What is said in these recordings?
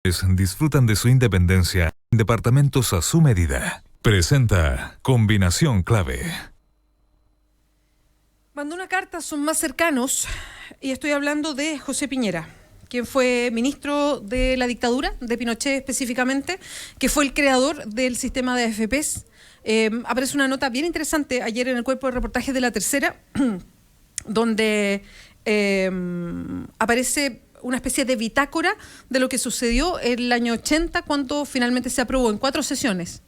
Disfrutan de su independencia en departamentos a su medida. Presenta Combinación Clave. Mandó una carta a sus más cercanos y estoy hablando de José Piñera, quien fue ministro de la dictadura, de Pinochet específicamente, que fue el creador del sistema de AFPs. Aparece una nota bien interesante ayer en el cuerpo de reportajes de La Tercera, donde aparece una especie de bitácora de lo que sucedió en el año 80 cuando finalmente se aprobó en 4 sesiones.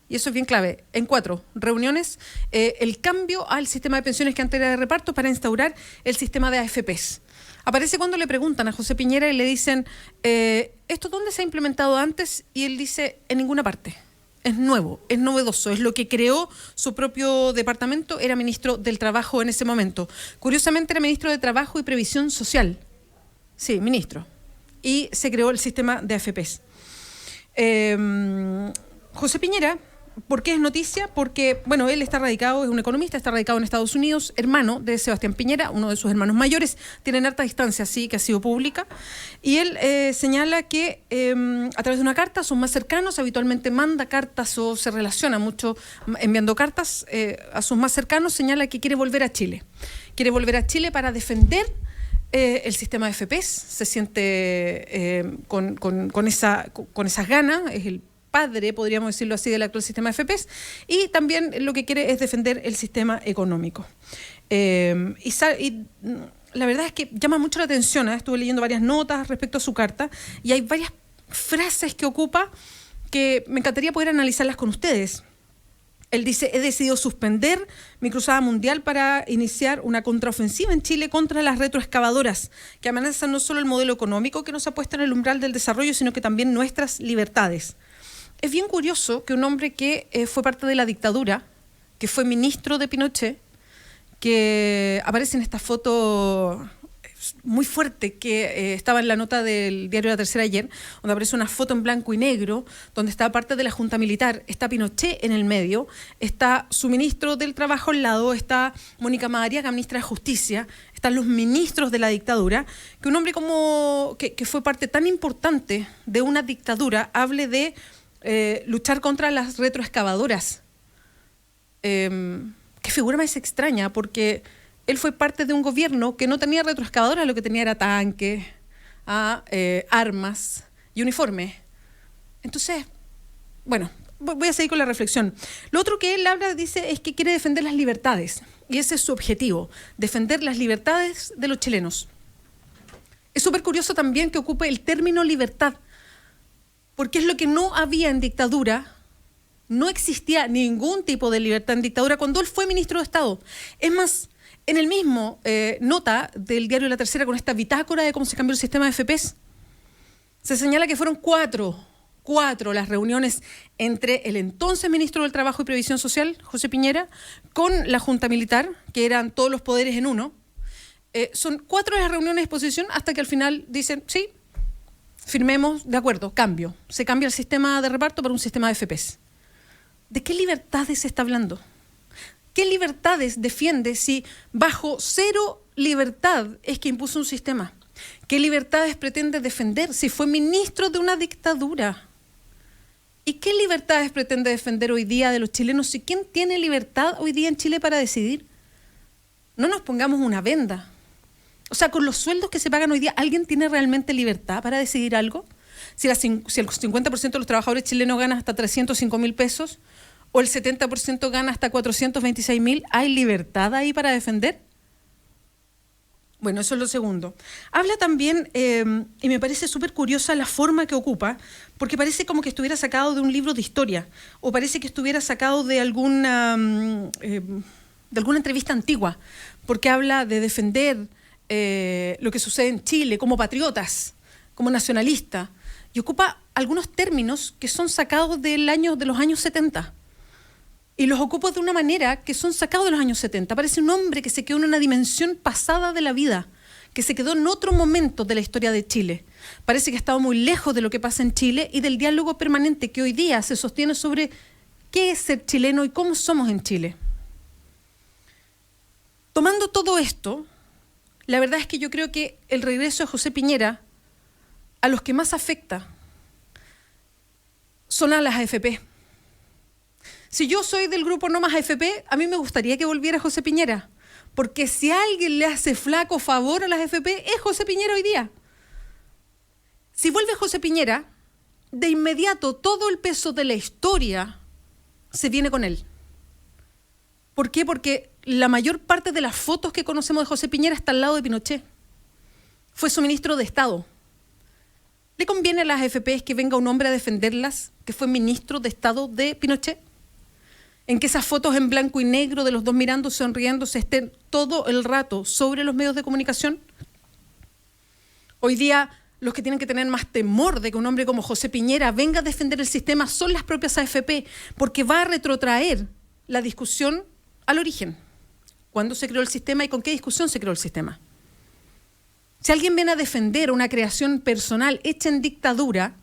Y eso es bien clave, en 4 reuniones, el cambio al sistema de pensiones que antes era de reparto para instaurar el sistema de AFPs. Aparece cuando le preguntan a José Piñera y le dicen, ¿esto dónde se ha implementado antes? Y él dice, en ninguna parte. Es nuevo, es novedoso, es lo que creó su propio departamento, era ministro del Trabajo en ese momento. Curiosamente era ministro de Trabajo y Previsión Social. Sí, ministro. Y se creó el sistema de AFPs. José Piñera, ¿por qué es noticia? Porque, bueno, él está radicado, es un economista, está radicado en Estados Unidos, hermano de Sebastián Piñera, uno de sus hermanos mayores, tienen harta distancia, sí, que ha sido pública, y él señala que a través de una carta, sus más cercanos, habitualmente manda cartas o se relaciona mucho enviando cartas a sus más cercanos, señala que quiere volver a Chile. Quiere volver a Chile para defender el sistema de AFPs, se siente con esas ganas, es el padre, podríamos decirlo así, del actual sistema de AFPs, y también lo que quiere es defender el sistema económico. Y la verdad es que llama mucho la atención, estuve leyendo varias notas respecto a su carta, y hay varias frases que ocupa que me encantaría poder analizarlas con ustedes. Él dice, he decidido suspender mi cruzada mundial para iniciar una contraofensiva en Chile contra las retroexcavadoras, que amenazan no solo el modelo económico que nos ha puesto en el umbral del desarrollo, sino que también nuestras libertades. Es bien curioso que un hombre que fue parte de la dictadura, que fue ministro de Pinochet, que aparece en esta foto muy fuerte que estaba en la nota del diario La Tercera ayer, donde aparece una foto en blanco y negro, donde está parte de la Junta Militar, está Pinochet en el medio, está su ministro del Trabajo al lado, está Mónica Madariaga, ministra de Justicia, están los ministros de la dictadura, que un hombre como que fue parte tan importante de una dictadura hable de luchar contra las retroexcavadoras. Qué figura más extraña, porque él fue parte de un gobierno que no tenía retroexcavadoras, lo que tenía era tanques, armas y uniformes. Entonces, bueno, voy a seguir con la reflexión. Lo otro que él habla, dice, es que quiere defender las libertades, y ese es su objetivo, defender las libertades de los chilenos. Es súper curioso también que ocupe el término libertad, porque es lo que no había en dictadura. No existía ningún tipo de libertad en dictadura cuando él fue ministro de Estado. Es más, en el mismo nota del diario La Tercera, con esta bitácora de cómo se cambió el sistema de AFPs, se señala que fueron cuatro las reuniones entre el entonces ministro del Trabajo y Previsión Social, José Piñera, con la Junta Militar, que eran todos los poderes en uno. Son 4 las reuniones de exposición hasta que al final dicen, sí, firmemos, de acuerdo, cambio. Se cambia el sistema de reparto por un sistema de AFPs. ¿De qué libertades se está hablando? ¿Qué libertades defiende si bajo cero libertad es que impuso un sistema? ¿Qué libertades pretende defender si fue ministro de una dictadura? ¿Y qué libertades pretende defender hoy día de los chilenos si quién tiene libertad hoy día en Chile para decidir? No nos pongamos una venda. O sea, con los sueldos que se pagan hoy día, ¿alguien tiene realmente libertad para decidir algo? Si el 50% de los trabajadores chilenos gana hasta 305.000 pesos o el 70% gana hasta 426.000, ¿hay libertad ahí para defender? Bueno, eso es lo segundo. Habla también, y me parece súper curiosa la forma que ocupa, porque parece como que estuviera sacado de un libro de historia, o parece que estuviera sacado de alguna entrevista antigua, porque habla de defender lo que sucede en Chile como patriotas, como nacionalistas, y ocupa algunos términos que son sacados de los años 70. Y los ocupa de una manera que son sacados de los años 70. Parece un hombre que se quedó en una dimensión pasada de la vida, que se quedó en otro momento de la historia de Chile. Parece que ha estado muy lejos de lo que pasa en Chile y del diálogo permanente que hoy día se sostiene sobre qué es ser chileno y cómo somos en Chile. Tomando todo esto, la verdad es que yo creo que el regreso de José Piñera, a los que más afecta, son a las AFP. Si yo soy del grupo No Más AFP, a mí me gustaría que volviera José Piñera, porque si alguien le hace flaco favor a las AFP, es José Piñera hoy día. Si vuelve José Piñera, de inmediato todo el peso de la historia se viene con él. ¿Por qué? Porque la mayor parte de las fotos que conocemos de José Piñera está al lado de Pinochet. Fue su ministro de Estado. ¿Le conviene a las AFP que venga un hombre a defenderlas, que fue ministro de Estado de Pinochet? En que esas fotos en blanco y negro de los dos mirando, sonriéndose, estén todo el rato sobre los medios de comunicación. Hoy día, los que tienen que tener más temor de que un hombre como José Piñera venga a defender el sistema son las propias AFP, porque va a retrotraer la discusión al origen. ¿Cuándo se creó el sistema y con qué discusión se creó el sistema? Si alguien viene a defender una creación personal hecha en dictadura,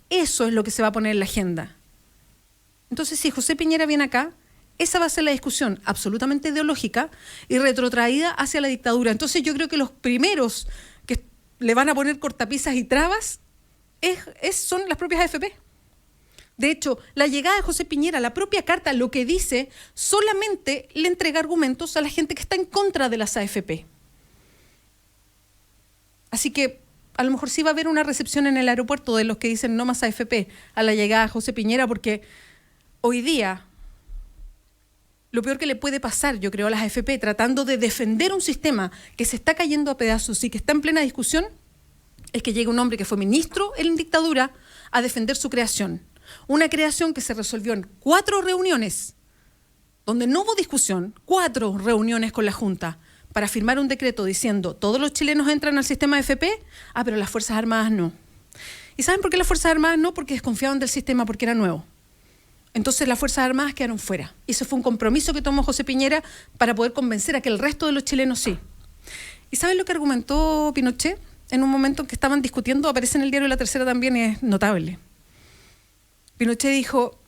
eso es lo que se va a poner en la agenda. Entonces, si José Piñera viene acá, esa va a ser la discusión absolutamente ideológica y retrotraída hacia la dictadura. Entonces, yo creo que los primeros que le van a poner cortapisas y trabas son las propias AFP. De hecho, la llegada de José Piñera, la propia carta, lo que dice, solamente le entrega argumentos a la gente que está en contra de las AFP. Así que a lo mejor sí va a haber una recepción en el aeropuerto de los que dicen no más AFP a la llegada de José Piñera, porque hoy día lo peor que le puede pasar, yo creo, a las AFP tratando de defender un sistema que se está cayendo a pedazos y que está en plena discusión, es que llegue un hombre que fue ministro en dictadura a defender su creación. Una creación que se resolvió en 4 reuniones, donde no hubo discusión, 4 reuniones con la Junta, para firmar un decreto diciendo todos los chilenos entran al sistema AFP, pero las Fuerzas Armadas no. ¿Y saben por qué las Fuerzas Armadas no? Porque desconfiaban del sistema, porque era nuevo. Entonces las Fuerzas Armadas quedaron fuera. Y eso fue un compromiso que tomó José Piñera para poder convencer a que el resto de los chilenos sí. ¿Y saben lo que argumentó Pinochet? En un momento en que estaban discutiendo, aparece en el diario La Tercera también, y es notable. Pinochet dijo,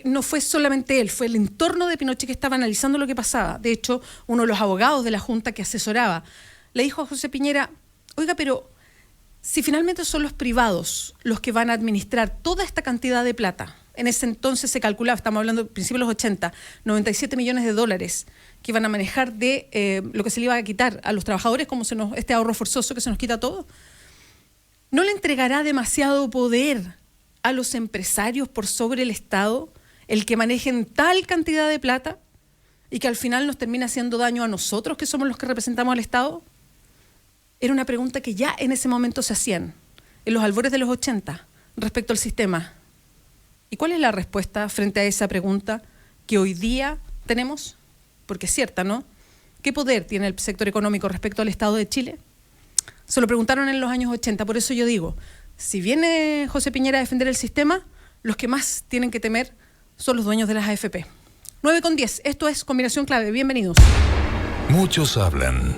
no fue solamente él, fue el entorno de Pinochet que estaba analizando lo que pasaba. De hecho, uno de los abogados de la Junta que asesoraba le dijo a José Piñera, oiga, pero si finalmente son los privados los que van a administrar toda esta cantidad de plata, en ese entonces se calculaba, estamos hablando de principios de los 80, 97 millones de dólares que iban a manejar de lo que se le iba a quitar a los trabajadores, como este ahorro forzoso que se nos quita todo, ¿no le entregará demasiado poder a los empresarios por sobre el Estado, el que manejen tal cantidad de plata y que al final nos termina haciendo daño a nosotros, que somos los que representamos al Estado? Era una pregunta que ya en ese momento se hacían, en los albores de los 80, respecto al sistema. ¿Y cuál es la respuesta frente a esa pregunta que hoy día tenemos? Porque es cierta, ¿no? ¿Qué poder tiene el sector económico respecto al Estado de Chile? Se lo preguntaron en los años 80, por eso yo digo, si viene José Piñera a defender el sistema, los que más tienen que temer son los dueños de las AFP. 9:10, esto es Combinación Clave, bienvenidos. Muchos hablan.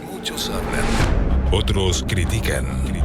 Otros critican.